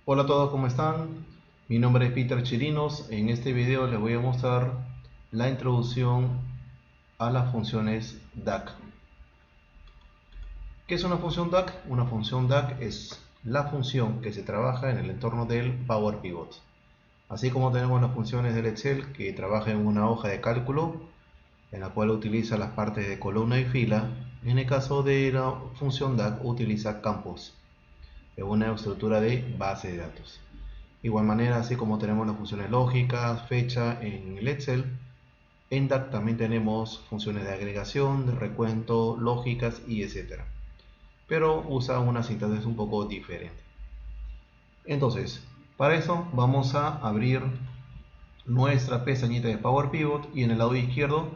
Hola a todos, ¿cómo están? Mi nombre es Peter Chirinos. En este video les voy a mostrar la introducción a las funciones DAC. ¿Qué es una función DAC? Una función DAC es la función que se trabaja en el entorno del Power Pivot. Así como tenemos las funciones del Excel que trabaja en una hoja de cálculo en la cual utiliza las partes de columna y fila, en el caso de la función DAC utiliza campos en una estructura de base de datos. De igual manera, así como tenemos las funciones lógicas, fecha en el Excel, en DAC también tenemos funciones de agregación, de recuento, lógicas y etcétera. Pero usa una sintaxis un poco diferente. Entonces, para eso vamos a abrir nuestra pestañita de Power Pivot y en el lado izquierdo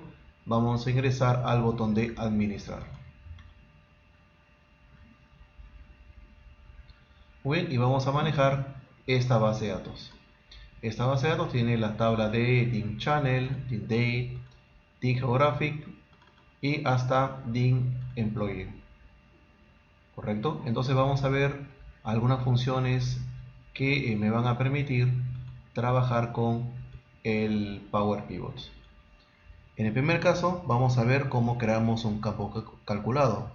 vamos a ingresar al botón de administrar. Muy bien, y vamos a manejar esta base de datos. Esta base de datos tiene la tabla de DIN Channel, DIN Date, DIN Geographic y hasta DIN Employee. ¿Correcto? Entonces vamos a ver algunas funciones que me van a permitir trabajar con el Power Pivot. En el primer caso vamos a ver cómo creamos un campo calculado,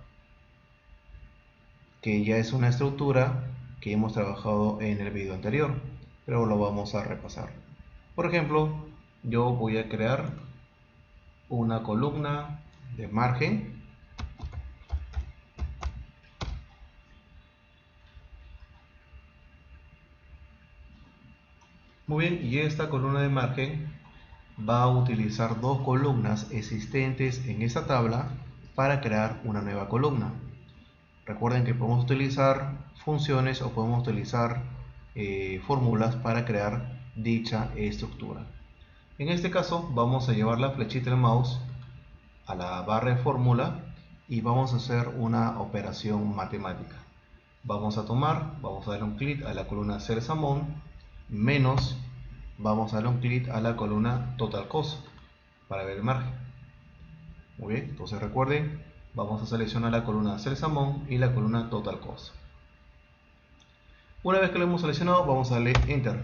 que ya es una estructura que hemos trabajado en el video anterior, pero lo vamos a repasar. Por ejemplo, yo voy a crear una columna de margen. Muy bien, y esta columna de margen va a utilizar dos columnas existentes en esta tabla para crear una nueva columna. Recuerden que podemos utilizar funciones o podemos utilizar fórmulas para crear dicha estructura. En este caso vamos a llevar la flechita del mouse a la barra de fórmula y vamos a hacer una operación matemática. Vamos a darle un clic a la columna Sales Amount menos, vamos a darle un clic a la columna Total Cost para ver el margen. Muy bien, entonces recuerden, vamos a seleccionar la columna Sales Amount y la columna Total Cost. Una vez que lo hemos seleccionado, vamos a darle Enter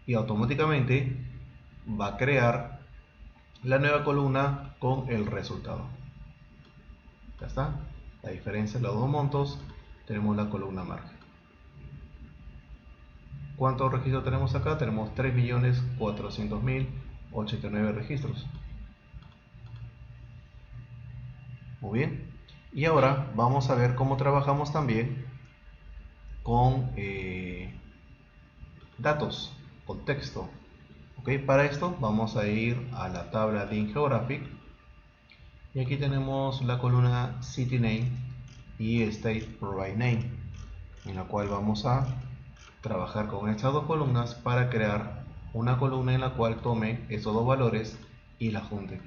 y automáticamente va a crear la nueva columna con el resultado. Ya está. La diferencia de los dos montos, tenemos la columna margen. ¿Cuántos registros tenemos acá? Tenemos 3.400.089 registros. Muy bien. Y ahora vamos a ver cómo trabajamos también con datos, con texto. Okay, para esto vamos a ir a la tabla de Geographic y aquí tenemos la columna City Name y State Provide Name, en la cual vamos a trabajar con estas dos columnas para crear una columna en la cual tome esos dos valores y la junte.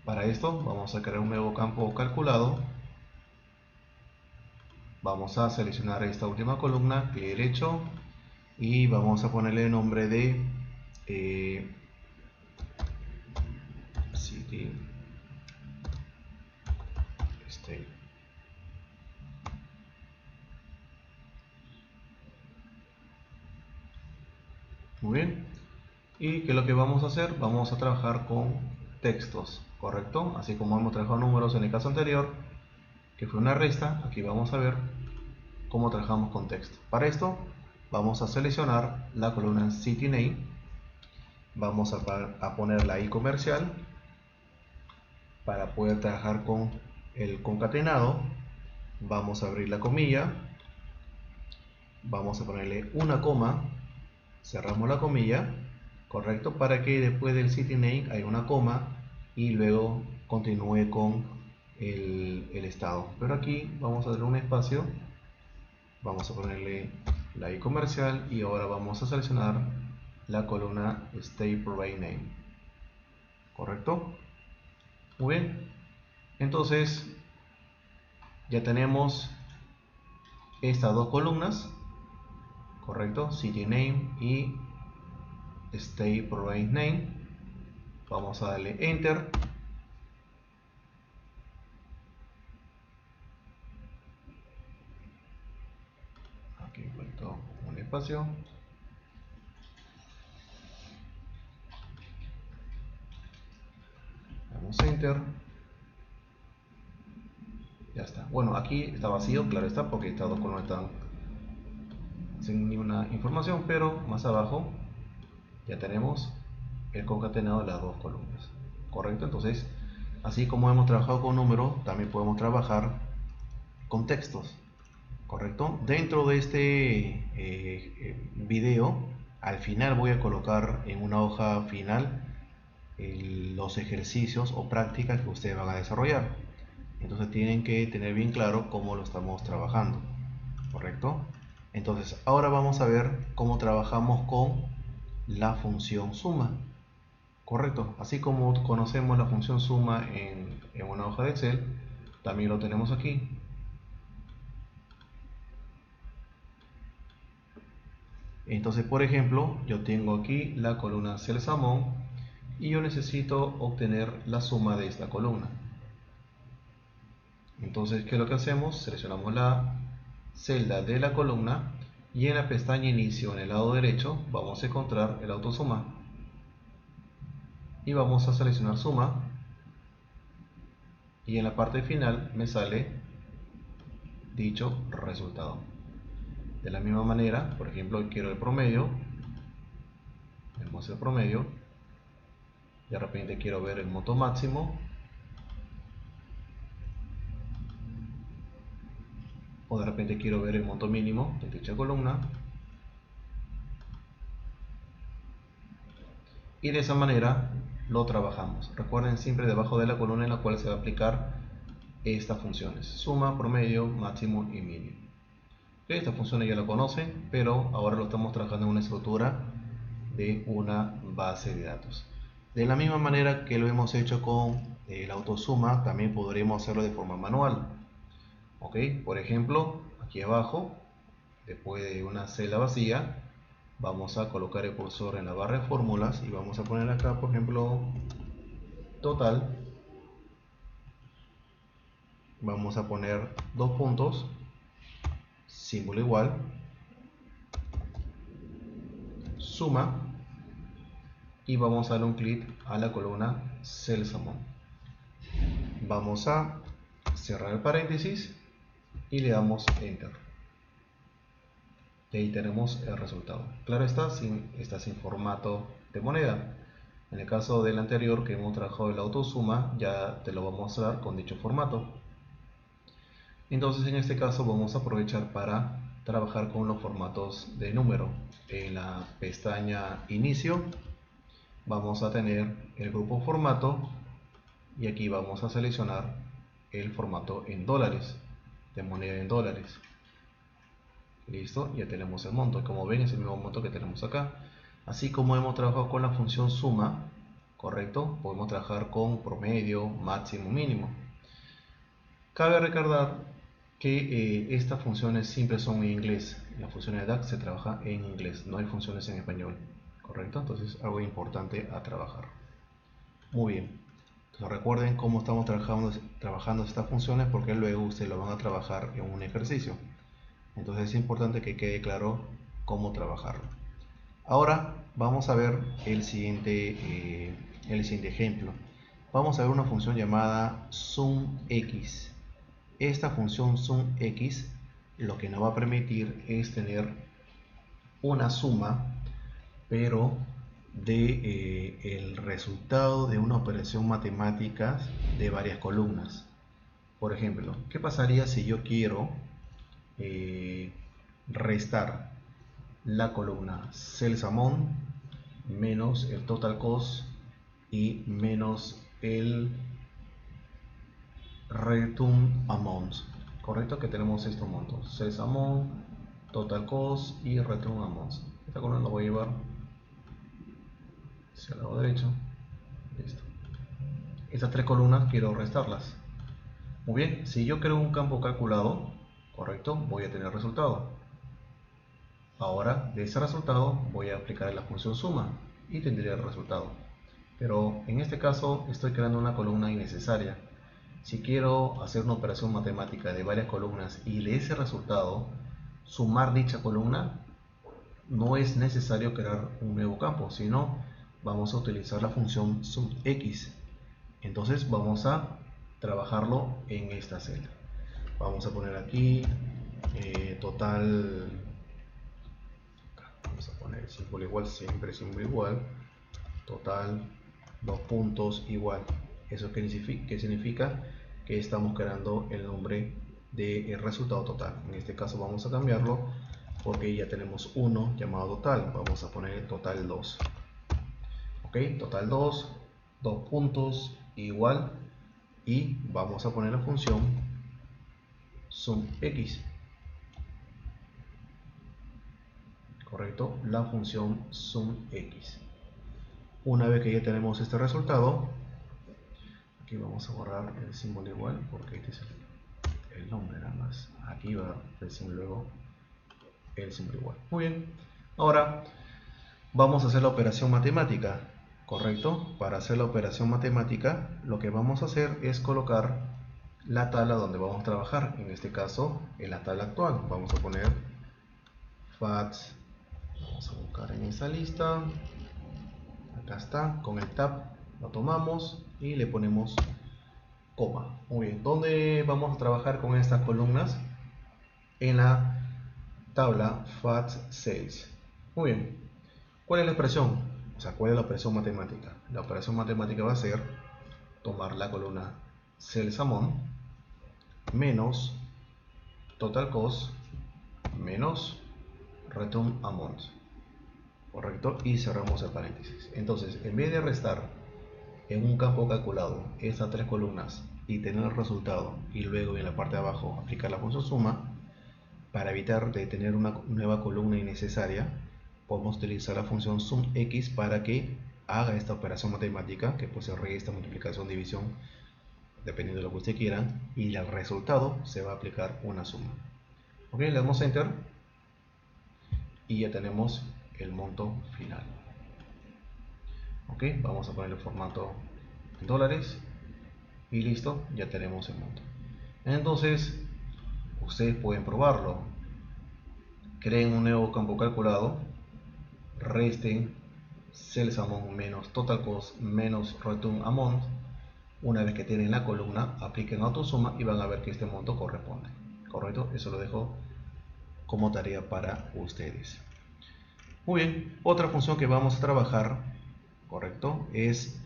Para esto vamos a crear un nuevo campo calculado. Vamos a seleccionar esta última columna, clic derecho y vamos a ponerle el nombre de City State. Muy bien. ¿Y qué es lo que vamos a hacer? Vamos a trabajar con textos, ¿correcto? Así como hemos trabajado números en el caso anterior, que fue una resta, aquí vamos a ver cómo trabajamos con texto. Para esto vamos a seleccionar la columna City Name, vamos a poner la I comercial para poder trabajar con el concatenado. Vamos a abrir la comilla, vamos a ponerle una coma, cerramos la comilla, correcto, para que después del City Name haya una coma y luego continúe con el estado. Pero aquí vamos a darle un espacio, vamos a ponerle la I comercial y ahora vamos a seleccionar la columna State Provide Name, correcto. Muy bien, entonces ya tenemos estas dos columnas, correcto, City Name y State Provide Name. Vamos a darle Enter. Aquí vuelto. meto un espacio. Damos enter. Ya está. Bueno, aquí está vacío, claro está, porque estas dos columnas están sin ninguna información, pero más abajo ya tenemos el concatenado de las dos columnas. ¿Correcto? Entonces, así como hemos trabajado con números, también podemos trabajar con textos. ¿Correcto? Dentro de este video, al final voy a colocar en una hoja final los ejercicios o prácticas que ustedes van a desarrollar. Entonces tienen que tener bien claro cómo lo estamos trabajando. ¿Correcto? Entonces ahora vamos a ver cómo trabajamos con la función suma. Correcto, así como conocemos la función suma en una hoja de Excel, también lo tenemos aquí. Entonces, por ejemplo, yo tengo aquí la columna Cells Among y yo necesito obtener la suma de esta columna. Entonces, ¿qué es lo que hacemos? Seleccionamos la celda de la columna y en la pestaña Inicio en el lado derecho vamos a encontrar el autosuma y vamos a seleccionar suma y en la parte final me sale dicho resultado. De la misma manera, por ejemplo, quiero el promedio, vemos el promedio, de repente quiero ver el monto máximo o de repente quiero ver el monto mínimo de dicha columna y de esa manera lo trabajamos. Recuerden siempre debajo de la columna en la cual se va a aplicar estas funciones: suma, promedio, máximo y mínimo. Estas funciones ya la conocen, pero ahora lo estamos trabajando en una estructura de una base de datos. De la misma manera que lo hemos hecho con el autosuma, también podremos hacerlo de forma manual. ¿Ok? Por ejemplo, aquí abajo, después de una celda vacía, vamos a colocar el cursor en la barra de fórmulas y vamos a poner acá, por ejemplo, total. Vamos a poner dos puntos, símbolo igual, suma, y vamos a darle un clic a la columna Cells Among. Vamos a cerrar el paréntesis y le damos enter. Y ahí tenemos el resultado. Claro está sin formato de moneda. En el caso del anterior que hemos trabajado el autosuma, ya te lo voy a mostrar con dicho formato. Entonces en este caso vamos a aprovechar para trabajar con los formatos de número. En la pestaña inicio vamos a tener el grupo formato y aquí vamos a seleccionar el formato en dólares, de moneda en dólares. Listo, ya tenemos el monto. Como ven, es el mismo monto que tenemos acá. Así como hemos trabajado con la función suma, correcto, podemos trabajar con promedio, máximo, mínimo. Cabe recordar que estas funciones siempre son en inglés. La función de DAX se trabaja en inglés, no hay funciones en español, correcto. Entonces, algo importante a trabajar. Muy bien. Entonces, recuerden cómo estamos trabajando estas funciones, porque luego ustedes lo van a trabajar en un ejercicio. Entonces es importante que quede claro cómo trabajarlo. Ahora vamos a ver el siguiente ejemplo. Vamos a ver una función llamada SumX. Esta función SumX lo que nos va a permitir es tener una suma, pero de el resultado de una operación matemática de varias columnas. Por ejemplo, ¿qué pasaría si yo quiero restar la columna Cells Among menos el Total Cost y menos el Return Amount? Correcto, que tenemos estos montos: Cells Among, Total Cost y Return Amount. Esta columna la voy a llevar hacia el lado derecho. Listo. Estas tres columnas quiero restarlas. Muy bien, si yo creo un campo calculado, correcto, voy a tener resultado. Ahora de ese resultado voy a aplicar la función suma y tendré el resultado. Pero en este caso estoy creando una columna innecesaria. Si quiero hacer una operación matemática de varias columnas y de ese resultado sumar dicha columna, no es necesario crear un nuevo campo, sino vamos a utilizar la función SUMX. Entonces vamos a trabajarlo en esta celda. Vamos a poner aquí total, vamos a poner el símbolo igual, siempre símbolo igual, total, dos puntos igual. ¿Eso qué significa? Que estamos creando el nombre del resultado total. En este caso vamos a cambiarlo porque ya tenemos uno llamado total. Vamos a poner total 2. Ok, total 2, dos puntos igual, y vamos a poner la función SUMX. Correcto, la función SUMX. Una vez que ya tenemos este resultado, aquí vamos a borrar el símbolo igual porque este es el nombre nada más. Aquí va el símbolo, luego el símbolo igual. Muy bien, ahora vamos a hacer la operación matemática. Correcto, para hacer la operación matemática lo que vamos a hacer es colocar la tabla donde vamos a trabajar. En este caso en la tabla actual vamos a poner FATS. Vamos a buscar en esa lista, acá está, con el tab lo tomamos y le ponemos coma. Muy bien, ¿dónde vamos a trabajar con estas columnas? En la tabla FATS Sales. Muy bien, ¿cuál es la expresión? O sea, ¿cuál es la operación matemática? La operación matemática va a ser tomar la columna Sales Amount menos Total Cost menos Return Amount. Correcto, y cerramos el paréntesis. Entonces, en vez de restar en un campo calculado estas tres columnas y tener el resultado y luego en la parte de abajo aplicar la función suma, para evitar de tener una nueva columna innecesaria, podemos utilizar la función SUMX para que haga esta operación matemática, que puede ser resta, multiplicación, división, dependiendo de lo que usted quiera, y al resultado se va a aplicar una suma. Ok, le damos enter y ya tenemos el monto final. Ok, vamos a poner el formato en dólares y listo, ya tenemos el monto. Entonces ustedes pueden probarlo. Creen un nuevo campo calculado, resten Sales Amount menos Total Cost menos Return Amount. Una vez que tienen la columna, apliquen autosuma y van a ver que este monto corresponde. Correcto, eso lo dejo como tarea para ustedes. Muy bien, otra función que vamos a trabajar, correcto, es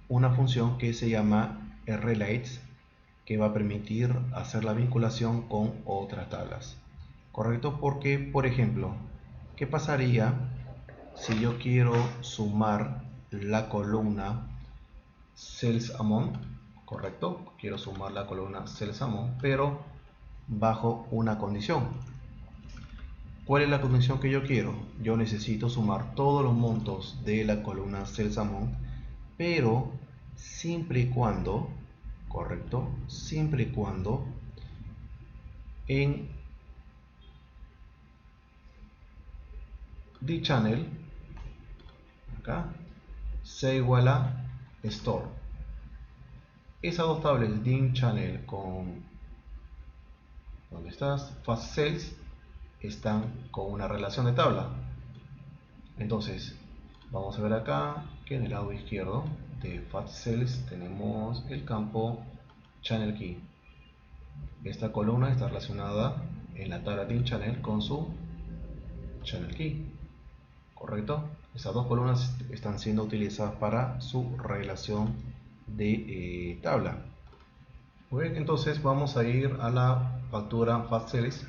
una función que se llama relates, que va a permitir hacer la vinculación con otras tablas. Correcto, porque por ejemplo, ¿qué pasaría si yo quiero sumar la columna Sales Amount? Correcto, quiero sumar la columna Sales Amount, pero bajo una condición. ¿Cuál es la condición que yo quiero? Yo necesito sumar todos los montos de la columna Sales Amount, pero siempre y cuando, correcto, siempre y cuando en the channel, acá, sea igual a store. Esas dos tablas, the channel con, ¿dónde estás? Fast Sales, están con una relación de tabla. Entonces vamos a ver acá que en el lado izquierdo de Fast Sales tenemos el campo Channel Key. Esta columna está relacionada en la tabla de Channel con su Channel Key. Correcto, esas dos columnas están siendo utilizadas para su relación de tabla. Muy bien, entonces vamos a ir a la factura Fast Sales.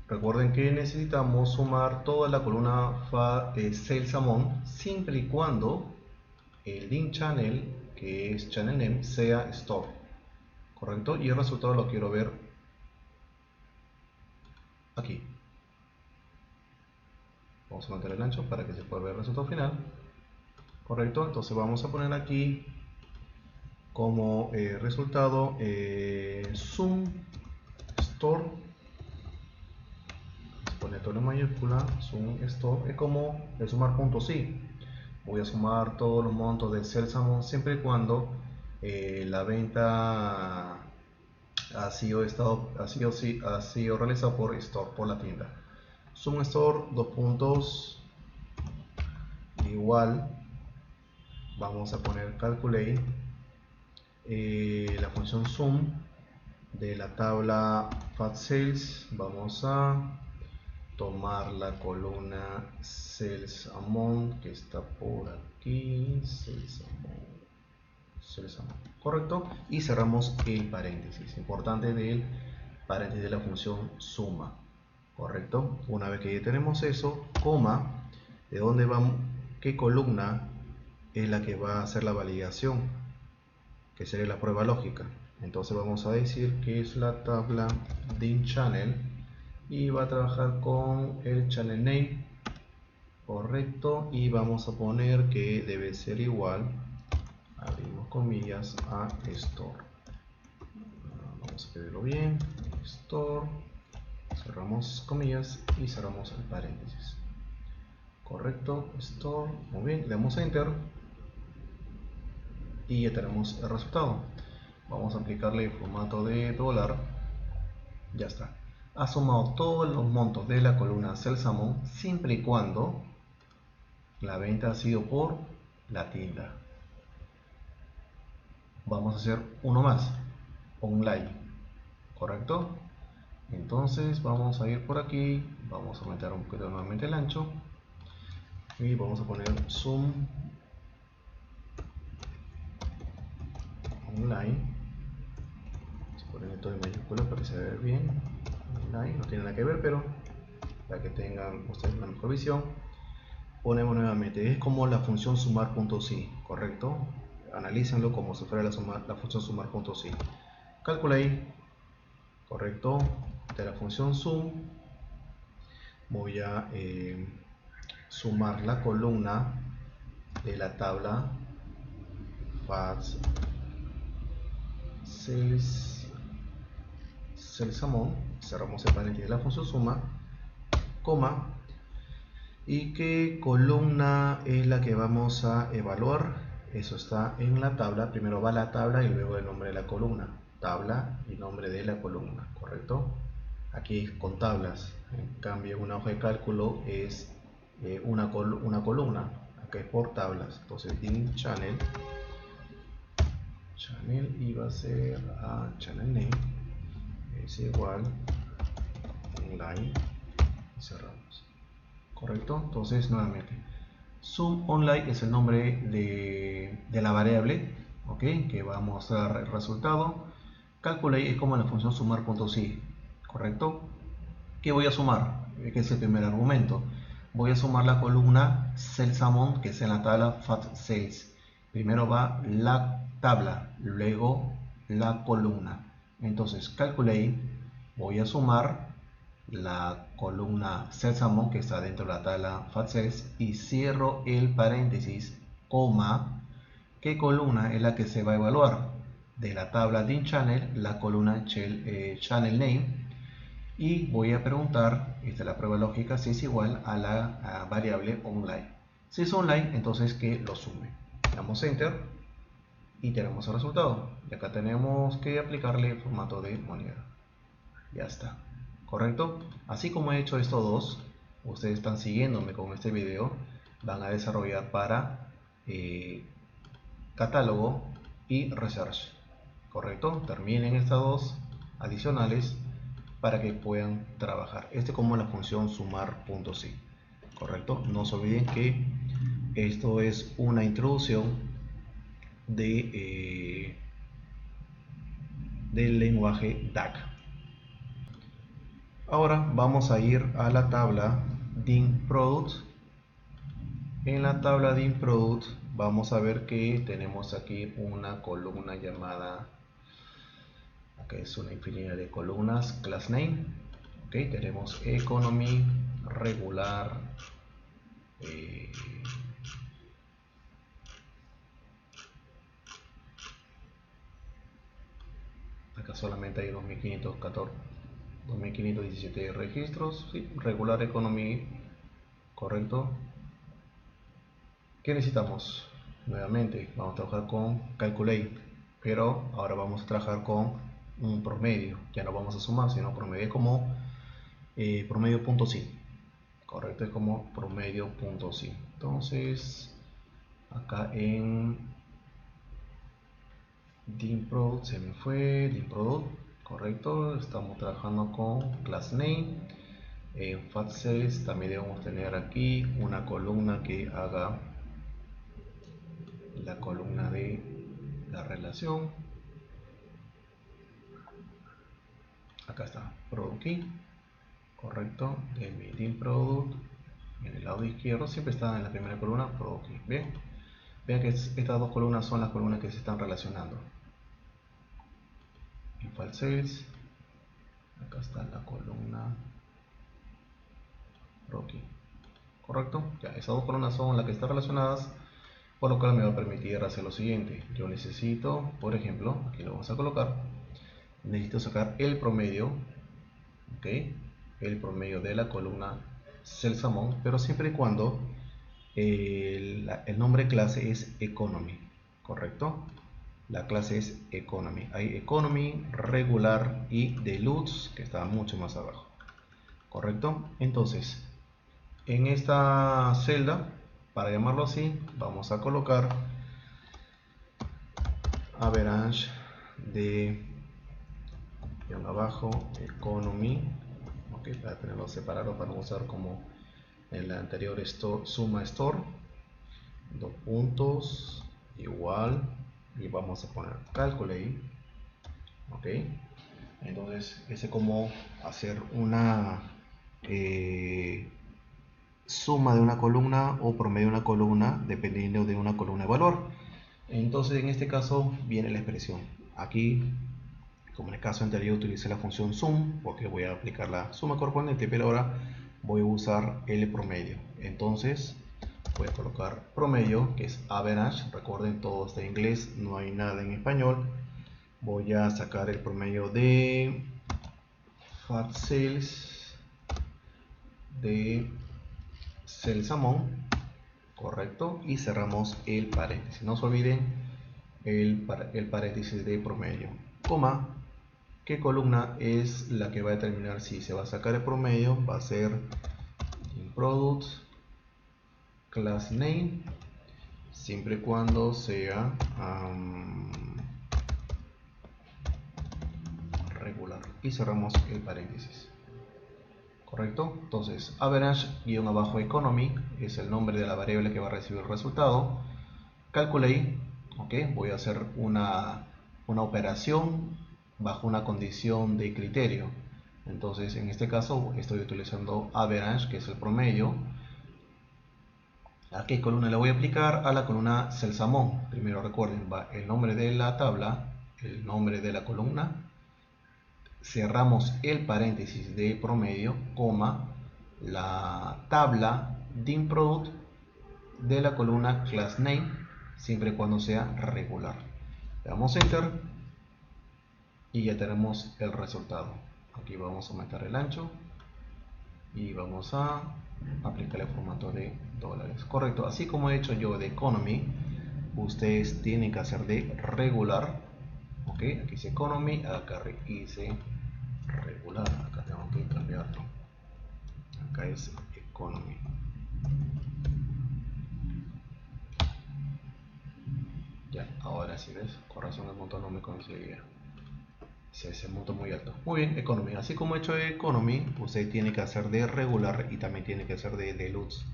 Recuerden que necesitamos sumar toda la columna Sales Amount siempre y cuando el link channel, que es channel name, sea store. Correcto, y el resultado lo quiero ver aquí. Vamos a mantener el ancho para que se pueda ver el resultado final. Correcto, entonces vamos a poner aquí como resultado sum store. Pone todo en mayúscula, sum store, es como el sumar puntos sí. Voy a sumar todos los montos del Sales Amount siempre y cuando la venta ha sido realizado por store, por la tienda. Sum store, dos puntos, igual, vamos a poner calculate, la función sum de la tabla fat sales, vamos a tomar la columna sales amount que está por aquí, sales amount, correcto, y cerramos el paréntesis, importante del paréntesis de la función suma, correcto. Una vez que ya tenemos eso, coma, de dónde vamos, qué columna es la que va a hacer la validación, que sería la prueba lógica. Entonces vamos a decir que es la tabla dim channel y va a trabajar con el channel name, correcto, y vamos a poner que debe ser igual, abrimos comillas, a store. Vamos a escribirlo bien, store, cerramos comillas y cerramos el paréntesis, correcto, store. Muy bien, le damos a enter y ya tenemos el resultado. Vamos a aplicarle el formato de dólar. Ya está. Ha sumado todos los montos de la columna sales amount siempre y cuando la venta ha sido por la tienda. Vamos a hacer uno más, online, correcto. Entonces vamos a ir por aquí, vamos a aumentar un poquito nuevamente el ancho y vamos a poner sum online. Vamos a poner esto en mayúsculas para que se vea bien. Online no tiene nada que ver, pero para que tengan ustedes una mejor visión, ponemos nuevamente, es como la función sumar.si, correcto. Analícenlo como si fuera la función sumar.si. Calculate, correcto, de la función sum. Voy a sumar la columna de la tabla fat sales amount, cerramos el paréntesis de la función suma, coma, y qué columna es la que vamos a evaluar. Eso está en la tabla, primero va la tabla y luego el nombre de la columna, tabla y nombre de la columna, correcto. Aquí con tablas, en cambio una hoja de cálculo es una columna, acá es por tablas. Entonces dim channel y va a ser a channel name es igual online y cerramos, correcto. Entonces nuevamente sum online es el nombre de la variable, ok, que va a mostrar el resultado. Calculate es como la función sumar.si, correcto. ¿Qué voy a sumar? Que es el primer argumento. Voy a sumar la columna sales amount, que es en la tabla fat sales. Primero va la tabla, luego la columna. Entonces calculate, voy a sumar la columna sales amount que está dentro de la tabla fat sales y cierro el paréntesis, coma, ¿qué columna es la que se va a evaluar? De la tabla dim channel, la columna channel name, y voy a preguntar, esta es la prueba lógica, si es igual a la variable online. Si es online, entonces que lo sume. Damos enter y tenemos el resultado. Y acá tenemos que aplicarle el formato de moneda. Ya está, correcto. Así como he hecho estos dos, ustedes están siguiéndome con este video, van a desarrollar para catálogo y research, correcto. Terminen estas dos adicionales para que puedan trabajar. Este como la función sumar.si, correcto. No se olviden que esto es una introducción del lenguaje DAC. Ahora vamos a ir a la tabla dim product. En la tabla dim product vamos a ver que tenemos aquí una columna llamada, que es una infinidad de columnas, class name. Ok, tenemos economy, regular, acá solamente hay 2517 registros, sí, regular economy, correcto. ¿Qué necesitamos? Nuevamente vamos a trabajar con calculate, pero ahora vamos a trabajar con un promedio. Ya no vamos a sumar, sino promedio como promedio punto sí. Correcto, es como promedio punto sí. Entonces, acá en DimProduct se me fue, DimProduct, correcto, estamos trabajando con class name. En FatCells también debemos tener aquí una columna que haga la columna de la relación. Acá está, Product Key, correcto, de mi DimProduct. En el lado izquierdo siempre está en la primera columna Product Key. Bien, vean que estas dos columnas son las columnas que se están relacionando. En FatCells, acá está la columna Product Key. Correcto, ya esas dos columnas son las que están relacionadas, por lo cual me va a permitir hacer lo siguiente. Yo necesito, por ejemplo, aquí lo vamos a colocar, necesito sacar el promedio, ok, el promedio de la columna CellSamon, pero siempre y cuando el nombre de clase es Economy, correcto, la clase es Economy, hay Economy, regular y Deluxe que está mucho más abajo, correcto. Entonces en esta celda, para llamarlo así, vamos a colocar average de guión abajo economy, okay, para tenerlo separado, para no usar como en el anterior suma store, dos puntos, igual, y vamos a poner calculate, ok. Entonces ese como hacer una suma de una columna o promedio de una columna dependiendo de una columna de valor. Entonces en este caso viene la expresión. Aquí, como en el caso anterior, utilicé la función sum porque voy a aplicar la suma correspondiente, pero ahora voy a usar el promedio. Entonces voy a colocar promedio, que es average. Recuerden, todo está en inglés, no hay nada en español. Voy a sacar el promedio de FatCells de CellSamon, correcto, y cerramos el paréntesis. No se olviden el paréntesis de promedio, coma, ¿qué columna es la que va a determinar si se va a sacar el promedio? Va a ser product class name, siempre y cuando sea regular, y cerramos el paréntesis, correcto. Entonces average guión abajo economy es el nombre de la variable que va a recibir el resultado. Calculate, ok, voy a hacer una operación bajo una condición de criterio. Entonces en este caso estoy utilizando average, que es el promedio. ¿A qué columna le voy a aplicar? A la columna CellSamon. Primero recuerden, va el nombre de la tabla, el nombre de la columna, cerramos el paréntesis de promedio, coma, la tabla DimProduct de la columna class name, siempre y cuando sea regular. Le damos enter y ya tenemos el resultado. Aquí vamos a aumentar el ancho y vamos a aplicar el formato de dólares, correcto. Así como he hecho yo de economy, ustedes tienen que hacer de regular, ok. Aquí dice economy, acá hice regular, acá tengo que cambiarlo, acá es economy. Ya, ahora sí, ves, con razón el monto no me conseguía, ese monto muy alto. Muy bien, economy. Así como he hecho economy, usted tiene que hacer de regular y también tiene que hacer de deluxe,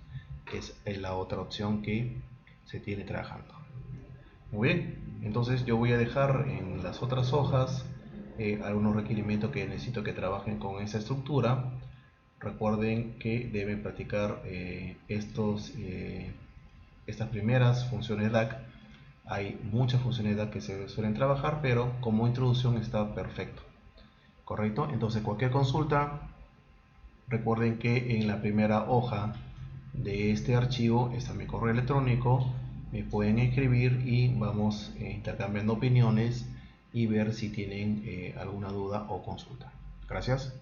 que es la otra opción que se tiene trabajando. Muy bien, entonces yo voy a dejar en las otras hojas algunos requerimientos que necesito que trabajen con esa estructura. Recuerden que deben practicar estas primeras funciones DAG. Hay muchas funciones DAG que se suelen trabajar, pero como introducción está perfecto, correcto. Entonces cualquier consulta, recuerden que en la primera hoja de este archivo está mi correo electrónico, me pueden escribir y vamos intercambiando opiniones y ver si tienen alguna duda o consulta. Gracias.